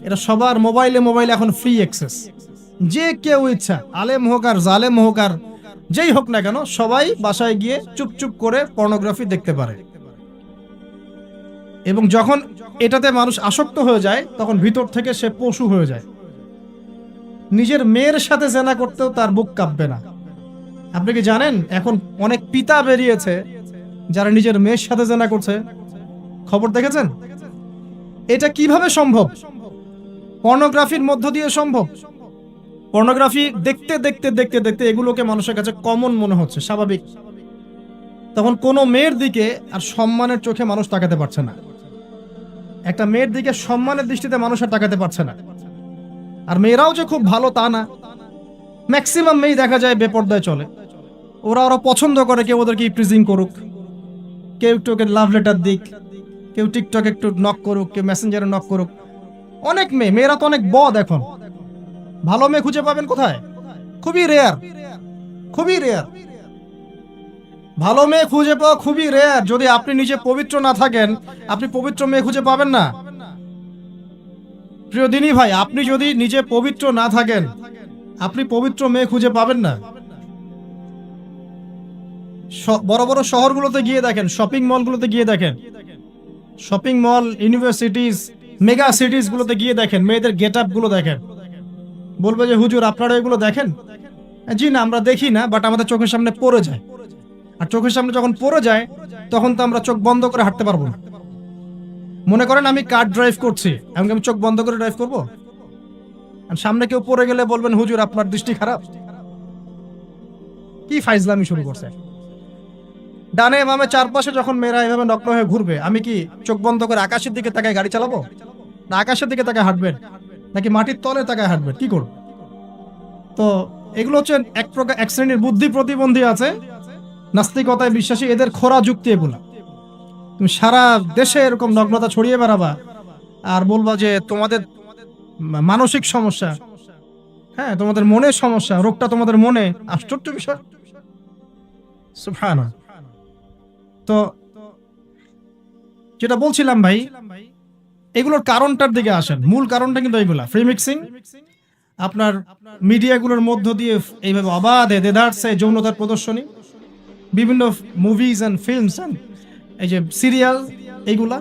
এটা সবার মোবাইলে মোবাইলে এখন ফ্রি অ্যাক্সেস। যে কেউ ইচ্ছা, আলেম হোক আর জালেম হোক আর যেই হোক না কেন, সবাই বাসায় গিয়ে চুপচুপ করে পর্নোগ্রাফি দেখতে পারে। এবং যখন এটাতে মানুষ আসক্ত হয়ে যায়, তখন ভিতর থেকে সে পশু হয়ে যায়। নিজের মেয়ের সাথে জেনা করতেও তার বুক কাঁপবে না। আপনি কি জানেন এখন অনেক পিতা বেরিয়েছে যারা নিজের মেয়ের সাথে জেনা করছে? খবর দেখেছেন? এটা কিভাবে সম্ভব? পর্নোগ্রাফির মধ্য দিয়ে সম্ভব। পর্নোগ্রাফি দেখতে দেখতে দেখতে দেখতে এগুলোকে মানুষের কাছে কমন মনে হচ্ছে, স্বাভাবিক। তখন কোনো মেয়ের দিকে আর সম্মানের চোখে মানুষ তাকাতে পারছে না। একটা মেয়ের দিকে সম্মানের দৃষ্টিতে মানুষ আর তাকাতে পারছে না। আর মেয়েরাও যে খুব ভালো তা না, ম্যাক্সিমাম মেয়ে দেখা যায় বেপর্দায় চলে। ওরা পছন্দ করে কেউ ওদেরকে প্রিজিং করুক, কেউ একটু ওকে লাভ লেটার দিক, কেউ টিকটক একটু নক করুক, কেউ মেসেঞ্জারে নক করুক। অনেক মেয়েরা তো অনেক বদ এখন। ভালো মেয়ে খুঁজে পাবেন কোথায়? খুবই রেয়ার, খুবই রেয়ার। ভালো মেয়ে খুঁজে পাওয়া খুবই রেয়ার। যদি আপনি নিজে পবিত্র না থাকেন, আপনি পবিত্র মেয়ে খুঁজে পাবেন না। প্রিয় দিনী ভাই, আপনি যদি নিজে পবিত্র না থাকেন, আপনি পবিত্র মেয়ে খুঁজে পাবেন না। বড় বড় শহরগুলোতে গিয়ে দেখেন, শপিং মলগুলোতে গিয়ে দেখেন, শপিং মল, ইউনিভার্সিটিজ, মেগা সিটিজ গুলোতে গিয়ে দেখেন, মেয়েদের গেট আপ গুলো দেখেন। বলবে যে হুজুর আপনারা এগুলো দেখেন? জি না, আমরা দেখি না, বাট আমাদের চোখের সামনে পড়ে যায়। আর চোখের সামনে যখন পড়ে যায়, তখন তো আমরা চোখ বন্ধ করে হাঁটতে পারবো না। মনে করেন আমি কার ড্রাইভ করছি, আমি চোখ বন্ধ করে ড্রাইভ করবো? আর সামনে কেউ পড়ে গেলে বলবেন হুজুর আপনার দৃষ্টি খারাপ। কি ফাইজলামি শুরু করছে! ডানে বামে চারপাশে যখন মেয়েরা এভাবে নগ্ন হয়ে ঘুরবে, আমি কি চোখ বন্ধ করে আকাশের দিকে তাকায় গাড়ি চালাবো? না আকাশের দিকে তাকায় হাঁটবেন, নাকি মাটির তলে তাকায় হাঁটবেন? কি করব? তো এগুলো হচ্ছে এক প্রকার এক শ্রেণীর বুদ্ধি প্রতিবন্ধী আছে, নাস্তিকতায় বিশ্বাসী, এদের খোরা যুক্তি এগুলা। তুমি সারা দেশে এরকম নগ্নতা ছড়িয়ে বেড়াবা আর বলবা যে তোমাদের মানসিক সমস্যা, হ্যাঁ তোমাদের মনের সমস্যা, রোগটা তোমাদের মনে। আশ্চর্য বিষয়। সুবহানাল্লাহ। তো যেটা বলছিলাম ভাই, এগুলোর কারণটার দিকে আসেন। মূল কারণটা কিন্তু এইগুলা, ফ্রি মিক্সিং। আপনার মিডিয়াগুলোর মধ্য দিয়ে এইভাবে অবাধে দেদারসে যৌনতার প্রদর্শনী, বিভিন্ন মুভিজ অ্যান্ড ফিল্মস, এই যে সিরিয়াল, এইগুলা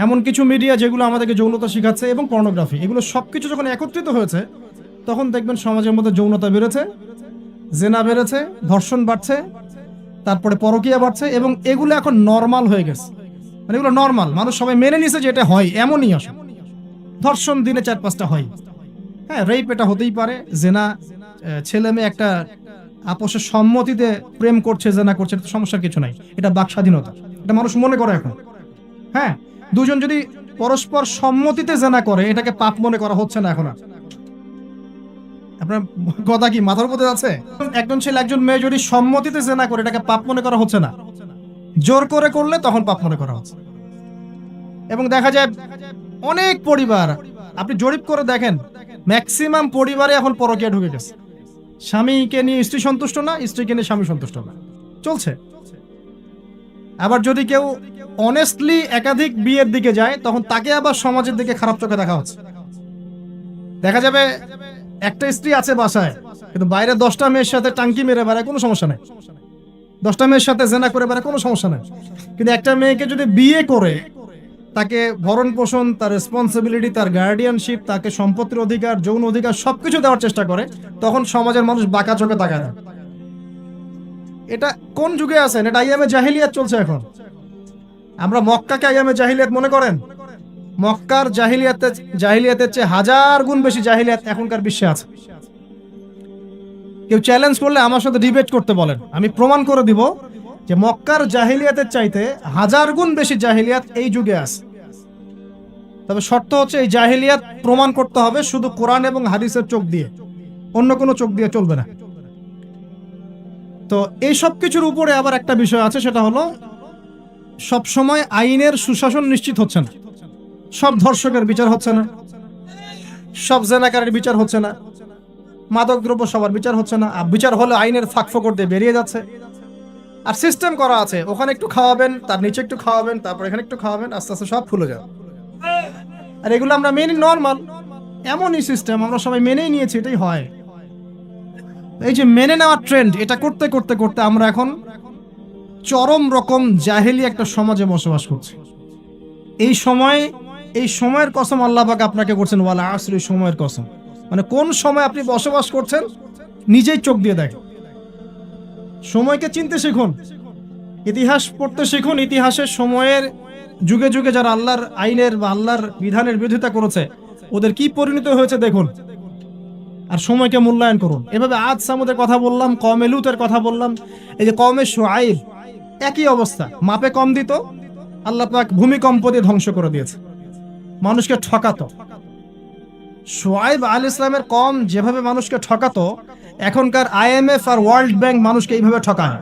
এমন কিছু মিডিয়া যেগুলো আমাদেরকে যৌনতা শিখাচ্ছে, এবং পর্নোগ্রাফি, এগুলো সবকিছু যখন একত্রিত হয়েছে, তখন দেখবেন সমাজের মধ্যে যৌনতা বেড়েছে, জেনা বেড়েছে, ধর্ষণ বাড়ছে, তারপরে পরকীয়া বাড়ছে, এবং এগুলো এখন নর্মাল হয়ে গেছে। মানে এগুলো নর্মাল, মানুষ সবাই মেনে নিছে যে এটা হয়, এমনই আসে। ধর্ষণ দিনে 4-5টা হয়, হ্যাঁ রেপ এটা হতেই পারে, জেনা ছেলে মেয়ে একটা আপোষের সম্মতিতে প্রেম করছে, জেনা করছে, এটা সমস্যার কিছু নাই, এটা বাক স্বাধীনতা, এটা মানুষ মনে করে এখন। হ্যাঁ, দুজন যদি পরস্পর সম্মতিতে জেনা করে, এটাকে পাপ মনে করা হচ্ছে না এখন আর। আপনার কথা কি মাথার উপরে আছে? একজন ছেলে একজন মেয়ে যদি সম্মতিতে জেনা করে, এটাকে পাপ মনে করা হচ্ছে না। জোর করে করলে তখন পাপ মনে করা হচ্ছে। এবং দেখা যায় অনেক পরিবার, আপনি জরিপ করে দেখেন, ম্যাক্সিমাম পরিবারে এখন পরকীয়া ঢুকে গেছে। স্বামীকে নিয়ে স্ত্রী সন্তুষ্ট না, স্ত্রীকে নিয়ে স্বামী সন্তুষ্ট না, চলছে। আবার যদি কেউ অনেস্টলি একাধিক বিয়ের দিকে যায়, তখন তাকে আবার সমাজের দিকে খারাপ চোখে দেখা হচ্ছে। দেখা যাবে একটা স্ত্রী আছে বাসায়, কিন্তু বাইরে 10টা মেয়ের সাথে টাঙ্কি মেরে বেড়ায়, কোনো সমস্যা নেই। 10টা মেয়ের সাথে জেনা করে বেড়ায়, কোনো সমস্যা নেই। কিন্তু একটা মেয়েকে যদি বিয়ে করে, তাকে ভরণ পোষণ, তার রেসপন্সিবিলিটি, তার গার্ডিয়ানশিপ, তাকে সম্পত্তির অধিকার, যৌন অধিকার সবকিছু দেওয়ার চেষ্টা করে, তখন সমাজের মানুষ বাঁকা চোখে তাকায় না। এটা কোন যুগে আছেন? এটা আইয়ামে জাহিলিয়াত চলছে এখন। আমরা মক্কাকে আইয়ামে জাহিলিয়াত মনে করেন? মক্কার জাহিলিয়াতের চেয়ে 1000 গুণ বেশি জাহিলিয়াত এখনকার বিশ্বে আছে। কেউ চ্যালেঞ্জ করলে আমার সাথে ডিবেট করতে বলেন, আমি প্রমাণ করে দিব যে মক্কার জাহিলিয়াতের চাইতে 1000 গুণ বেশি জাহিলিয়াত এই যুগে আছে। তবে শর্ত হচ্ছে, এই জাহিলিয়াত প্রমাণ করতে হবে শুধু কোরআন এবং হাদিসের চোখ দিয়ে, অন্য কোনো চোখ দিয়ে চলবে না। তো এই সব কিছুর উপরে আবার একটা বিষয় আছে, সেটা হলো সবসময় আইনের সুশাসন নিশ্চিত হচ্ছে না। সব ধর্ষকের বিচার হচ্ছে না, সব জেনাকারের বিচার হচ্ছে না, মাদক দ্রব্য সবার বিচার হচ্ছে না। আর বিচার হলে আইনের ফাঁকফোকর দিয়ে বেরিয়ে যাচ্ছে। আর সিস্টেম করা আছে, ওখানে একটু খাওয়াবেন, তার নিচে একটু খাওয়াবেন, তারপর এখানে একটু খাওয়াবেন, আস্তে আস্তে সব খুলে যাবে। আর এগুলো আমরা মেনে নর্মাল, এমনই সিস্টেম, আমরা সবাই মেনেই নিয়েছি, এটাই হয়। এই যে মেনে নেওয়ার ট্রেন্ড, এটা করতে করতে করতে আমরা এখন চরম রকম জাহেলি একটা সমাজে বসবাস করছি। এই সময়ের কসম আল্লাহ পাক আপনাকে করছেন, ওয়াল আসরি, সময়ের কসম। মানে কোন সময় আপনি বসবাস করছেন নিজেই চোখ দিয়ে দেখেন। সময়কে চিনতে শিখুন, ইতিহাস পড়তে শিখুন। ইতিহাসের সময়ের যুগে যুগে যারা আল্লাহর আইনের বা আল্লাহর বিধানের বিরোধিতা করেছে ওদের কি পরিণত হয়েছে দেখুন, আর সময়কে মূল্যায়ন করুন। এভাবে আদ সামুদের কথা বললাম, কওমে লুতের কথা বললাম, এই যে কওমে শুআইব, একই অবস্থা, মাপে কম দিত, আল্লাহ পাক ভূমিকম্প দিয়ে ধ্বংস করে দিয়েছে, মানুষকে ঠকাতো। শুআইব আলাইহিস ইসলামের কওম যেভাবে মানুষকে ঠকাতো, এখনকার IMF আর ওয়ার্ল্ড ব্যাংক মানুষকে এইভাবে ঠকায়।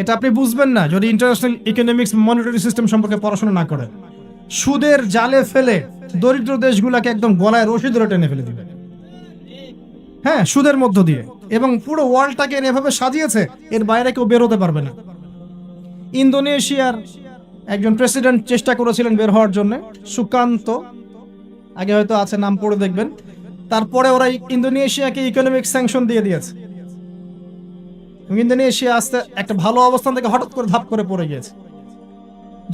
এটা আপনি বুঝবেন না যদি ইন্টারন্যাশনাল ইকোনমিক্স মনিটারি সিস্টেম সম্পর্কে পড়াশোনা না করেন। সুদের জালে ফেলে দরিদ্র দেশগুলোকে একদম গলায় রশি ধরে টেনে ফেলে দিবে, হ্যাঁ, সুদের মধ্য দিয়ে, এবং পুরো ওয়ার্ল্ডটাকে এভাবে সাজিয়েছে, এর বাইরে কেউ বেরোতে পারবে না। ইন্দোনেশিয়ার একজন প্রেসিডেন্ট চেষ্টা করেছিলেন বের হওয়ার জন্য, সুকান্ত, আগে হয়তো আছে, নাম পড়ে দেখবেন। তারপরে ওরা ইন্দোনেশিয়াকে ইকোনমিক স্যাংশন দিয়ে দিয়েছে। ইন্দোনেশিয়া আস্তে একটা ভালো অবস্থান থেকে হঠাৎ করে ধাপ করে পড়ে গিয়েছে।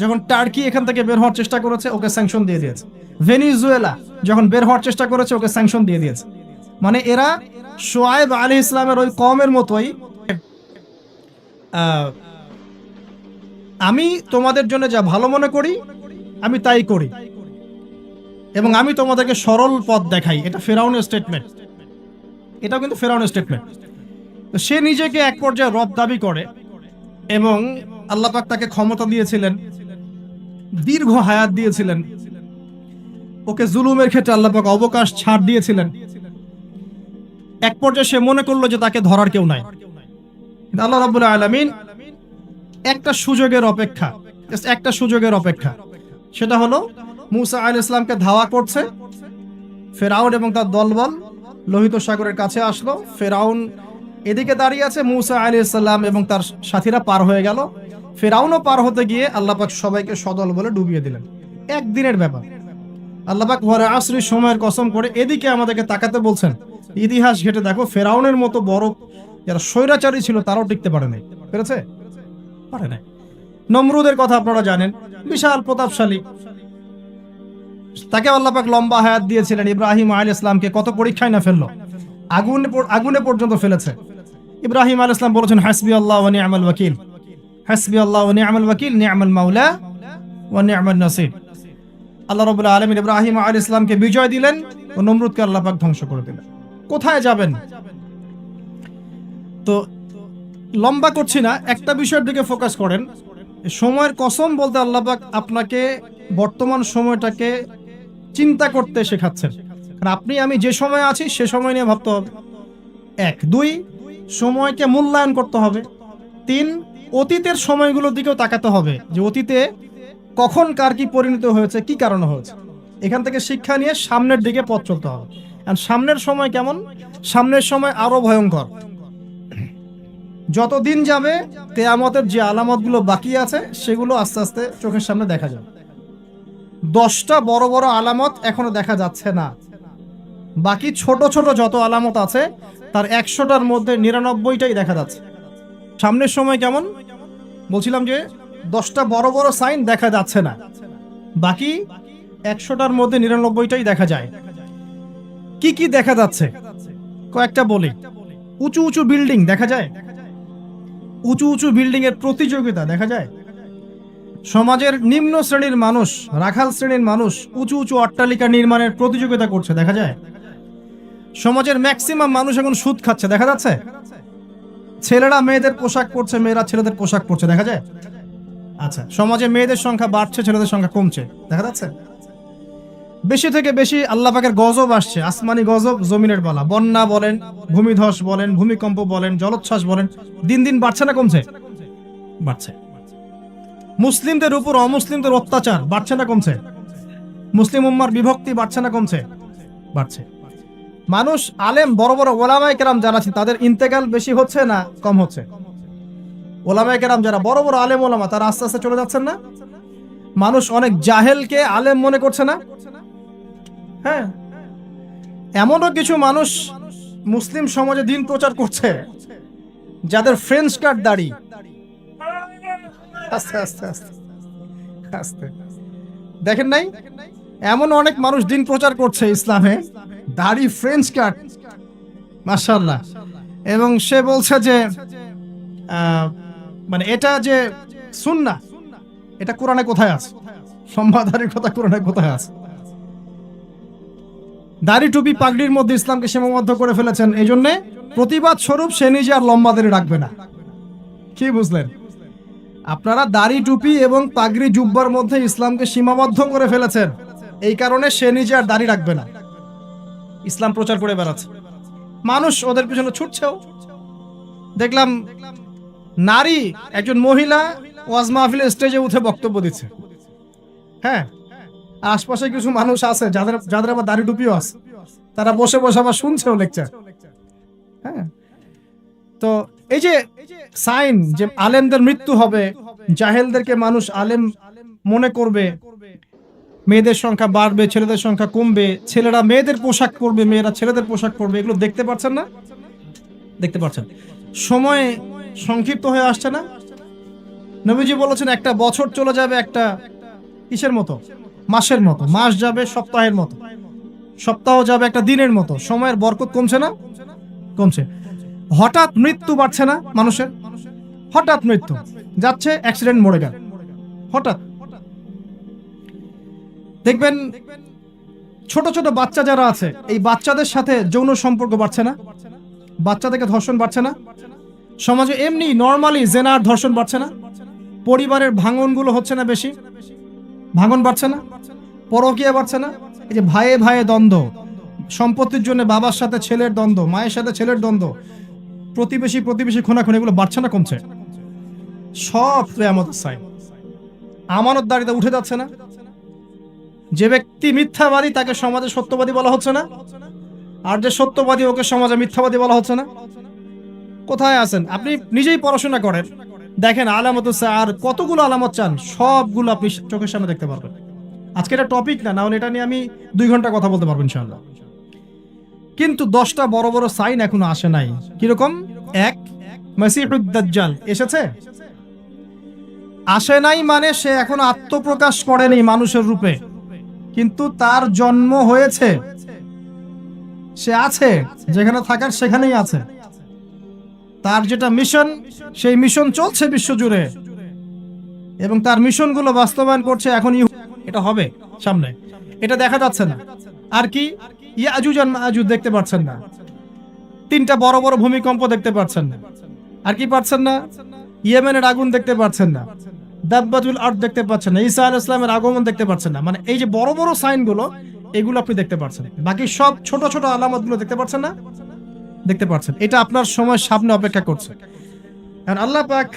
যখন টার্কি এখান থেকে বের হওয়ার চেষ্টা করেছে, ওকে স্যাংশন দিয়ে দিয়েছে। ভেনিজুয়েলা যখন বের হওয়ার চেষ্টা করেছে, ওকে স্যাংশন দিয়ে দিয়েছে। মানে এরা শুআইব আলাইহিস ইসলামের ওই কওমের মতোই, আমি তোমাদের জন্য যা ভালো মনে করি আমি তাই করি, এবং আমি তোমাদেরকে সরল পথ দেখাই। এটা ফেরাউনের স্টেটমেন্ট, এটাও কিন্তু ফেরাউনের স্টেটমেন্ট। তো সে নিজেকে এক পর্যায়ে রব দাবি করে, এবং আল্লাহ পাক তাকে ক্ষমতা দিয়েছিলেন, দীর্ঘ হায়াত দিয়েছিলেন, ওকে জুলুমের ক্ষেত্রে আল্লাহ পাক অবকাশ ছাড় দিয়েছিলেন। এক পর্যায়ে সে মনে করলো যে তাকে ধরার কেউ নাই। কিন্তু আল্লাহ রাব্বুল আলামিন একটা সুযোগের অপেক্ষা, একটা সুযোগের অপেক্ষা, সেটা হলো মুসা আলাইহিস সালামকে ধাওয়া করছে ফেরাউন এবং তার দলবল, লোহিত সাগরের কাছে আসলো। ফেরাউন এদিকে দাঁড়িয়ে আছে, মুসা আলাইহিস সালাম এবং তার সাথীরা পার হয়ে গেল। ফেরাউনও পার হতে গিয়ে আল্লাহ পাক সবাইকে সদল বলে ডুবিয়ে দিলেন। একদিনের ব্যাপার। আল্লাহ পাক ওয়াল আসরি, সময়ের কসম করে এদিকে আমাদেরকে তাকাতে বলছেন। ইতিহাস ঘেটে দেখো, ফেরাউনের মতো বড় যারা স্বৈরাচারী ছিল তারাও টিকতে পারে নাই, পেরেছে? পারে নাই। নমরুদের কথা আপনারা জানেন, বিশাল প্রতাপশালী, তাকে আল্লাহ পাক লম্বা হায়াত দিয়েছিলেন। ইব্রাহিম আলাইহিস সালামকে কত পরীক্ষায় না ফেললো, আগুনে পর্যন্ত ফেলেছে। ইব্রাহিম আলাইহিস সালাম বলেছেন, হাসবি আল্লাহ ওয়া নি'মাল ওয়াকিল, হাসবি আল্লাহ ওয়া নি'মাল ওয়াকিল, নি'মাল মাওলা ওয়া নি'মান নাসির। আল্লাহ রাব্বুল আলামিন ইব্রাহিম আলাইহিস সালামকে বিজয় দিলেন ও নমরুদকে আল্লাহ পাক ধ্বংস করে দিলেন। কোথায় যাবেন? তো লম্বা করছি না, একটা বিষয়ের দিকে ফোকাস করেন। সময়ের কসম বলতে আল্লাহ পাক আপনাকে বর্তমান সময়টাকে চিন্তা করতে শেখাচ্ছেন। কারণ আপনি আমি যে সময় আছি সে সময় নিয়ে ভাবতে হবে। 1, 2 সময়কে মূল্যায়ন করতে হবে। 3 অতীতের সময়গুলোর দিকেও তাকাতে হবে, যে অতীতে কখন কার কি পরিণত হয়েছে, কি কারণে হয়েছে। এখান থেকে শিক্ষা নিয়ে সামনের দিকে পথ চলতে হবে। আর সামনের সময় কেমন? সামনের সময় আরো ভয়ঙ্কর। যত দিন যাবে কিয়ামতের যে আলামতগুলো বাকি আছে সেগুলো আস্তে আস্তে চোখের সামনে দেখা যাবে। 10টা বড় বড় আলামত এখনো দেখা যাচ্ছে না, বাকি ছোট ছোট যত আলামত আছে তার 100টার মধ্যে 99টাই দেখা যাচ্ছে। সামনের সময় কেমন বলছিলাম, যে 10টা বড় বড় সাইন দেখা যাচ্ছে না, বাকি 100টার মধ্যে 99টাই দেখা যায়। কি কি দেখা যাচ্ছে কয়েকটা বলি। উঁচু উঁচু বিল্ডিং দেখা যায়, উঁচু উঁচু বিল্ডিং এর প্রতিযোগিতা দেখা যায়। সমাজের নিম্ন শ্রেণীর মানুষ, রাখাল শ্রেণীর মানুষ উঁচু উঁচু অট্টালিকা নির্মাণের প্রতিযোগিতা করছে, দেখা যায়। সমাজের ম্যাক্সিমাম মানুষ এখন সুদ খাচ্ছে, দেখা যাচ্ছে। ছেলেরা মেয়েদের পোশাক পরছে, মেয়েরা ছেলেদের পোশাক পরছে, দেখা যায়। আচ্ছা, সমাজে মেয়েদের সংখ্যা বাড়ছে, ছেলেদের সংখ্যা কমছে, দেখা যাচ্ছে। বেশি থেকে বেশি আল্লাহ পাকের গজব আসছে, আসমানি গজব, জমিনের বালা, বন্যা বলেন, ভূমিধস বলেন, ভূমিকম্প বলেন, জলোচ্ছ্বাস বলেন, দিন দিন বাড়ছে না কমছে? বাড়ছে। মুসলিমদের উপর অমুসলিমদের অত্যাচার বাড়ছে না কমছে? মুসলিম উম্মার বিভক্তি বাড়ছে না কমছে? বাড়ছে। মানুষ আলেম, বড় বড় ওলামায়ে কেরাম যারা আছেন তাদের ইন্তেকাল বেশি হচ্ছে না কম হচ্ছে? ওলামায়ে কেরাম যারা বড় বড় আলেম ওলামা তারা আস্তে আস্তে চলে যাচ্ছেন না? মানুষ অনেক জাহেলকে আলেম মনে করছে না? হ্যাঁ, এমনও কিছু মানুষ মুসলিম সমাজে দিন প্রচার করছে যাদের ফ্রেঞ্চ কাট দাড়ি। আস্তে আস্তে আস্তে আস্তে, দেখেন নাই? এমন অনেক মানুষ দিন প্রচার করছে ইসলামে, দাড়ি ফ্রেঞ্চ কাট, মাশাআল্লাহ। এবং সে বলছে যে মানে এটা যে সুন্নাহ, এটা কোরআনে কোথায় আছে? সম্মাদারির কথা কোরআনে কোথায় আছে? দাড়ি টুপি পাগড়ির মধ্যে ইসলামকে সীমাবদ্ধ করে ফেলেছেন, এই জন্যে প্রতিবাদ স্বরূপ সে নিজে আর লম্বা দাড়ি রাখবে না। কি বুঝলেন? আপনারা দাড়ি টুপি এবং পাগড়ি জুব্বার মধ্যে ইসলামকে সীমাবদ্ধ করে ফেলেছেন, এই কারণে সে নিজে আর দাড়ি রাখবে না, ইসলাম প্রচার করে বেড়াচ্ছে। মানুষ ওদের পিছনে ছুটছেও। দেখলাম নারী একজন মহিলা ওয়াজ মাহফিলে স্টেজে উঠে বক্তব্য দিচ্ছে। হ্যাঁ, আশপাশে কিছু মানুষ আছে যাদের আবার দাড়ি টুপিও আছে, তারা বসে বসে আবার শুনছেও লেকচার। হ্যাঁ, তো এই যে সাইন যে আলেমদের মৃত্যু হবে, জাহেলদেরকে মানুষ আলেম মনে করবে, মেয়েদের সংখ্যা বাড়বে, ছেলেদের সংখ্যা কমবে, ছেলেরা মেয়েদের পোশাক পরবে, মেয়েরা ছেলেদের পোশাক পরবে, এগুলো দেখতে পাচ্ছেন না? দেখতে পাচ্ছেন। সময় সংক্ষিপ্ত হয়ে আসছে না? নবীজি বলেছেন একটা বছর চলে যাবে একটা কিসের মতো? মাসের মতো। মাস যাবে সপ্তাহের মতো, সপ্তাহ যাবে একটা দিনের মতো। সময়ের বরকত কমছে না? কমছে। হঠাৎ মৃত্যু বাড়ছে না মানুষের? হঠাৎ মৃত্যু যাচ্ছে, অ্যাক্সিডেন্ট, মরে গেল হঠাৎ। দেখবেন ছোট ছোট বাচ্চা যারা আছে, এই বাচ্চাদের সাথে যৌন সম্পর্ক বাড়ছে না? বাচ্চা থেকে ধর্ষণ বাড়ছে না? সমাজে এমনি নর্মালি জেনা আর ধর্ষণ বাড়ছে না? পরিবারের ভাঙনগুলো হচ্ছে না বেশি? ভাঙন বাড়ছে না? পরকীয়া বাড়ছে না? এই যে ভাইয়ে ভাইয়ে দ্বন্দ্ব, সম্পত্তির জন্য বাবার সাথে ছেলের দ্বন্দ্ব, মায়ের সাথে ছেলের দ্বন্দ্ব, প্রতিবেশী প্রতিবেশী খুনাখুনি, এগুলো বাড়ছে না কমছে? সব কিয়ামতের সাইন। আমানতদারিতা উঠে যাচ্ছে না? যে ব্যক্তি মিথ্যাবাদী তাকে সমাজে সত্যবাদী বলা হচ্ছে না? আর যে সত্যবাদী ওকে সমাজে মিথ্যাবাদী বলা হচ্ছে না? কোথায় আছেন? আপনি নিজেই পড়াশোনা করেন, দেখেন আলামত আর কতগুলো আলামত চান, সবগুলো আপনি চোখের সামনে দেখতে পারবেন। আজকে এটা টপিক না, হলে এটা নিয়ে আমি 2 ঘন্টা কথা বলতে পারবো ইনশাআল্লাহ। কিন্তু 10টা বড় বড় সাইন এখনো আসে নাই। কিরকম? 1, মাসিহুদ দাজ্জাল এসেছে? আসে নাই মানে সে এখন আত্মপ্রকাশ করেনি মানুষের রূপে, কিন্তু তার জন্ম হয়েছে, সে আছে, যেখানে থাকার সেখানেই আছে। তার যেটা মিশন, সেই মিশন চলছে বিশ্বজুড়ে, এবং তার মিশনগুলো বাস্তবায়ন করছে এখন। এটা হবে সামনে, এটা দেখা যাচ্ছে না। আর কি? ইয়াজুজ আর মাজুজ দেখতে পাচ্ছেন না, 3টা বড় বড় ভূমিকম্প দেখতে পাচ্ছেন না। আর কি পাচ্ছেন না? ইয়েমেনের আগুন দেখতে পাচ্ছেন না, দাব্বাতুল আরদ দেখতে পাচ্ছেন না, ঈসা আলাইহিস সালামের আগমন দেখতে পাচ্ছেন না। মানে এই যে বড় বড় সাইনগুলো, এগুলো আপনি দেখতে পাচ্ছেন, বাকি সব ছোট ছোট আলামতগুলো দেখতে পাচ্ছেন না? দেখতে পাচ্ছেন। এটা আপনার সময় সামনে অপেক্ষা করছে। কারণ আল্লাহ পাক,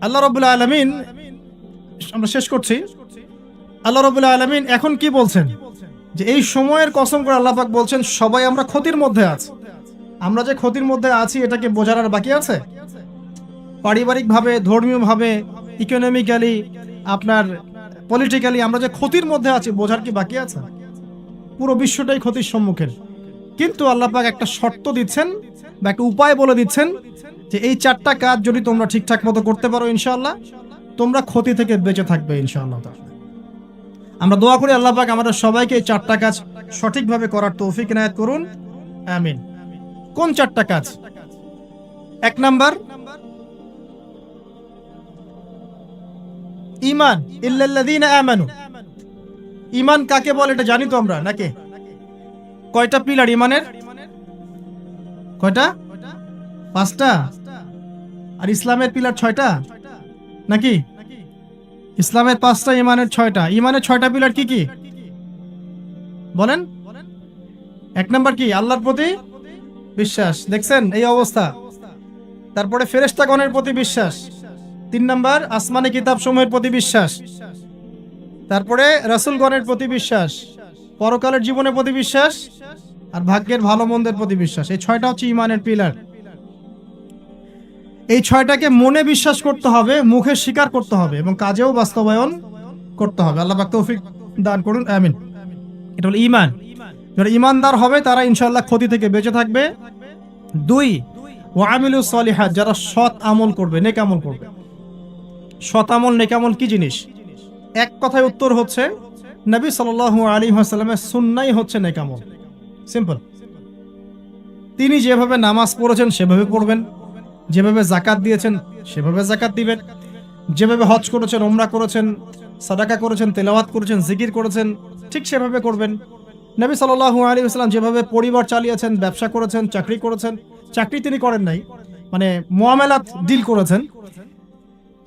আল্লাহ রাব্বুল আলামিন, আমরা শেষ করছি, আল্লাহ রাব্বুল আলামিন এখন কি বলছেন? যে এই সময়ের কসম করে আল্লাহ পাক বলছেন সবাই আমরা ক্ষতির মধ্যে আছি। আমরা যে ক্ষতির মধ্যে আছি এটাকে বোঝার আর বাকি আছে? পারিবারিক ভাবে, ধর্মীয় ভাবে, ইকোনমিক্যালি, আপনার পলিটিক্যালি আমরা যে ক্ষতির মধ্যে আছি বোঝার কি বাকি আছে? পুরো বিশ্বটাই ক্ষতির সম্মুখীন। কিন্তু আল্লাহ পাক একটা শর্ত দিচ্ছেন বা একটা উপায় বলে দিচ্ছেন যে এই 4টা কাজ যদি তোমরা ঠিকঠাক মতো করতে পারো ইনশাআল্লাহ তোমরা ক্ষতি থেকে বেঁচে থাকবে ইনশাআল্লাহ। আমরা দোয়া করি আল্লাহ পাক আমাদের সবাইকে এই 4টা কাজ সঠিকভাবে করার তৌফিক ইনায়াত করুন, আমিন। কোন 4টা কাজ? 1 নাম্বার, ঈমান, ইল্লাল্লাযীনা আমানু। ঈমান কাকে বলে এটা জানি তো আমরা নাকি? কয়টা পিলার ঈমানের? কয়টা? 5টা। আর ইসলামের পিলার 6টা নাকি? ইসলামের 5টা, ঈমানের 6টা। ঈমানের 6টা পিলার কি কি বলেন? 1 নাম্বার কি? আল্লাহর প্রতি বিশ্বাস। দেখছেন এই অবস্থা। তারপরে ফেরেশতাগণের প্রতি বিশ্বাস। 3 নাম্বার আসমানি কিতাব সমূহের প্রতি বিশ্বাস। তারপরে রাসূলগণের প্রতি বিশ্বাস, পরকালের জীবনের প্রতি বিশ্বাস, আর ভাগ্যের ভালো মন্দের প্রতি বিশ্বাস। এই 6টা হচ্ছে ঈমানের পিলার। এই 6টাকে মনে বিশ্বাস করতে হবে, মুখে স্বীকার করতে হবে এবং কাজেও বাস্তবায়ন করতে হবে। আল্লাহ পাক তৌফিক দান করুন, আমিন। এটা হলো ঈমান। যারা ঈমানদার হবে তারা ইনশাআল্লাহ ক্ষতি থেকে বেঁচে থাকবে। 2, ওয়া আমিলুস সলিহাত, যারা সৎ আমল করবে, নেক আমল করবে। সৎ আমল, নেক আমল কি জিনিস? এক কথায় উত্তর হচ্ছে নবী সাল্লাল্লাহু আলাইহি ওয়াসাল্লামের সুন্নাহই হচ্ছে নেক আমল। সিম্পল। তিনি যেভাবে নামাজ পড়েছেন সেভাবে পড়বেন, যেভাবে যাকাত দিয়েছেন সেভাবে যাকাত দিবেন, যেভাবে হজ করেছেন, উমরা করেছেন, সাদাকা করেছেন, তেলাওয়াত করেছেন, জিকির করেছেন, ঠিক সেভাবে করবেন। নবী সাল্লাল্লাহু আলাইহি ওয়াসাল্লাম যেভাবে পরিবার চালিয়েছেন, ব্যবসা করেছেন, চাকরি করেছেন, চাকরি তিনি করেন নাই, মানে মুআমালাত ডিল করেছেন,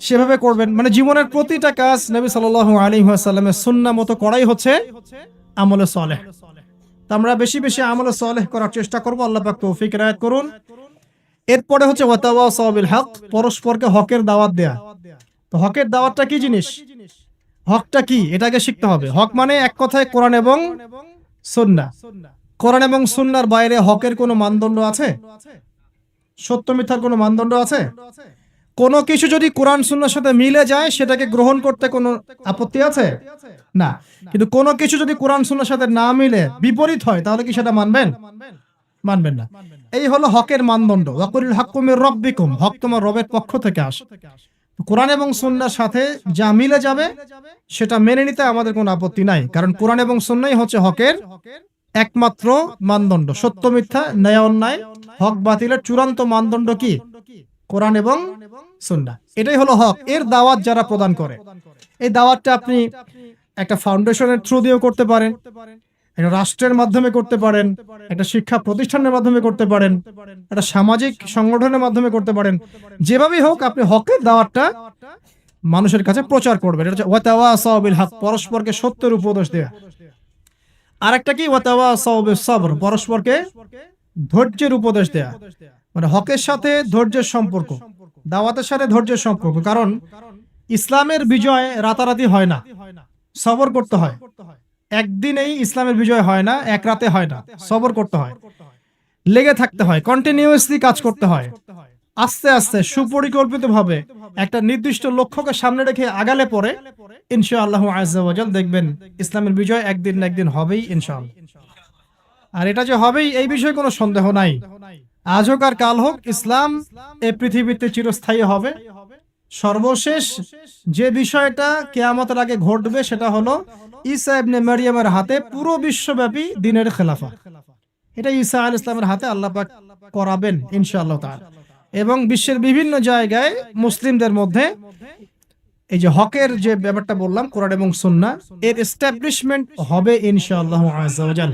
সেভাবে করবেন। মানে জীবনের প্রতিটা কাজ নবী সাল্লাল্লাহু আলাইহি ওয়াসাল্লামের সুন্নাহ মতো করাই হচ্ছে আমলে সালেহ। তো আমরা বেশি বেশি আমলে সালেহ করার চেষ্টা করব। আল্লাহ পাক তৌফিক ইনায়াত করুন। এরপরে হচ্ছে ওয়াতাওয়াসাউ বিল হক, পরস্পরকে হকের দাওয়াত দেয়া। তো হকের দাওয়াতটা কি জিনিস? হকটা কি এটাকে শিখতে হবে। হক মানে এক কথায় কোরআন এবং সুন্নাহ। কোরআন এবং সুন্নাহর বাইরে হকের কোনো মানদণ্ড আছে? সত্য মিথ্যার কোনো মানদণ্ড আছে? কোনো কিছু যদি কোরআন সুন্নাহর সাথে মিলে যায় সেটাকে গ্রহণ করতে কোনো আপত্তি আছে? না। কিন্তু কোনো কিছু যদি কোরআন সুন্নাহর সাথে না মিলে বিপরীত হয় তাহলে কি সেটা মানবেন? মানবেন না। এই হলো হকের মানদণ্ড। ওয়াকুলিল হাক্কু মির রাব্বিকুম, হক তোমার রবের পক্ষ থেকে আসে। কোরআন এবং সুন্নাহর সাথে যা মিলে যাবে সেটা মেনে নিতে আমাদের কোনো আপত্তি নাই, কারণ কোরআন এবং সুন্নাহই হচ্ছে হকের একমাত্র মানদণ্ড। সত্য মিথ্যা, ন্যায় অন্যায়, হক বাতিলের চূড়ান্ত মানদণ্ড কি? কোরআন এবং সুন্নাহ। এটাই হলো হক। এর দাওয়াত যারা প্রদান করে, এই দাওয়াতটা আপনি একটা ফাউন্ডেশনের থ্রু দিয়েও করতে পারেন, একটা রাষ্ট্রের মাধ্যমে করতে পারেন, একটা শিক্ষা প্রতিষ্ঠানের মাধ্যমে করতে পারেন, একটা সামাজিক সংগঠনের মাধ্যমে করতে পারেন। যেভাবেই হোক আপনি হকের দাওয়াতটা মানুষের কাছে প্রচার করবেন। এটা হচ্ছে ওয়াতাওয়াসাউ বিল হক, পরস্পরকে সত্যের উপদেশ দেয়া। আরেকটা কি? ওয়াতাওয়াসাউ বিস সবর, পরস্পরকে ধৈর্যের উপদেশ দেয়া। মানে হকের সাথে ধৈর্যের সম্পর্ক, দাওয়াতের সাথে ধৈর্যের সম্পর্ক। কারণ ইসলামের বিজয় রাতারাতি হয় না, সবর করতে হয়। একদিনেই ইসলামের বিজয় হয় না, এক রাতে হয় না, সবর করতে হয়, লেগে থাকতে হয়, কন্টিনিউয়াসলি কাজ করতে হয়। আস্তে আস্তে সুপরিকল্পিতভাবে একটা নির্দিষ্ট লক্ষ্যকে সামনে রেখে আগালে পরে ইনশাআল্লাহু আযজা ওয়া জাল দেখবেন ইসলামের বিজয় একদিন না একদিন হবেই ইনশাআল্লাহ। আর এটা যে হবেই এই বিষয়ে কোনো সন্দেহ নাই। আজ হোক আর কাল হোক, ইসলাম এই পৃথিবীতে চিরস্থায়ী হবে। সর্বশেষ যে বিষয়টা কিয়ামতের আগে ঘটবে সেটা হলো ঈসা ইবনে মারইয়ামের হাতে পুরো বিশ্বব্যাপী দ্বীনের খেলাফা। এটা ঈসা আলাইহিস সালামের হাতে আল্লাহ পাক করাবেন ইনশাআল্লাহ তাআলা। এবং বিশ্বের বিভিন্ন জায়গায় মুসলিমদের মধ্যে এই যে হকের যে ব্যাপারটা বললাম, কোরআন এবং সুন্নাহ, এর এস্টাবলিশমেন্ট হবে ইনশাআল্লাহু আযজা ওয়া জাল।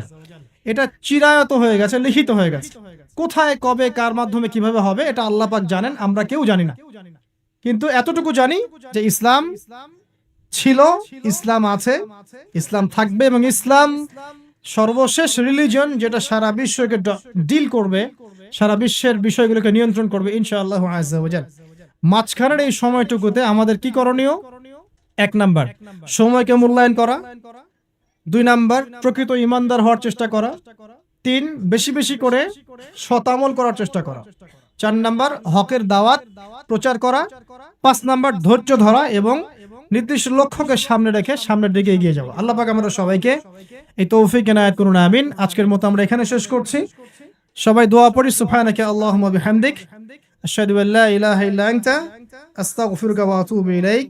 এটা চিরায়ত হয়ে গেছে, লিখিত হয়ে গেছে। কোথায়, কবে, কার মাধ্যমে, কিভাবে হবে এটা আল্লাহ পাক জানেন, আমরা কেউ জানি না। কিন্তু এতটুকু জানি যে ইসলাম ছিল, ইসলাম আছে, ইসলাম থাকবে এবং ইসলাম সর্বশেষ রিলিজন যেটা সারা বিশ্বকে ডিল করবে, সারা বিশ্বের বিষয়গুলোকে নিয়ন্ত্রণ করবে ইনশাআল্লাহু আযজা ওয়া জাল। মাঝখানের এই সময়টুকুতে আমাদের কি করণীয়? 1 নাম্বার, সময়কে মূল্যায়ন করা। 2 নাম্বার, প্রকৃত ঈমানদার হওয়ার চেষ্টা করা। 3, বেশি বেশি করে সৎ আমল করার চেষ্টা করা। 4 নাম্বার, হকের দাওয়াত প্রচার করা। 5 নাম্বার, ধৈর্য ধরা এবং নির্দিষ্ট লক্ষ্যকে সামনে রেখে সামনের দিকে এগিয়ে যাওয়া। আল্লাহ পাক আমাদের সবাইকে এই তৌফিক এনায়েত করুন, আমিন। আজকের মতো আমরা এখানে শেষ করছি। সবাই দোয়া পড়ি, সুবহানাকা আল্লাহুম্মা বিহামদিক, আশহাদু আল্লা ইলাহা ইল্লা আনতা, আস্তাগফিরুকা ওয়া আতুবু ইলাইক।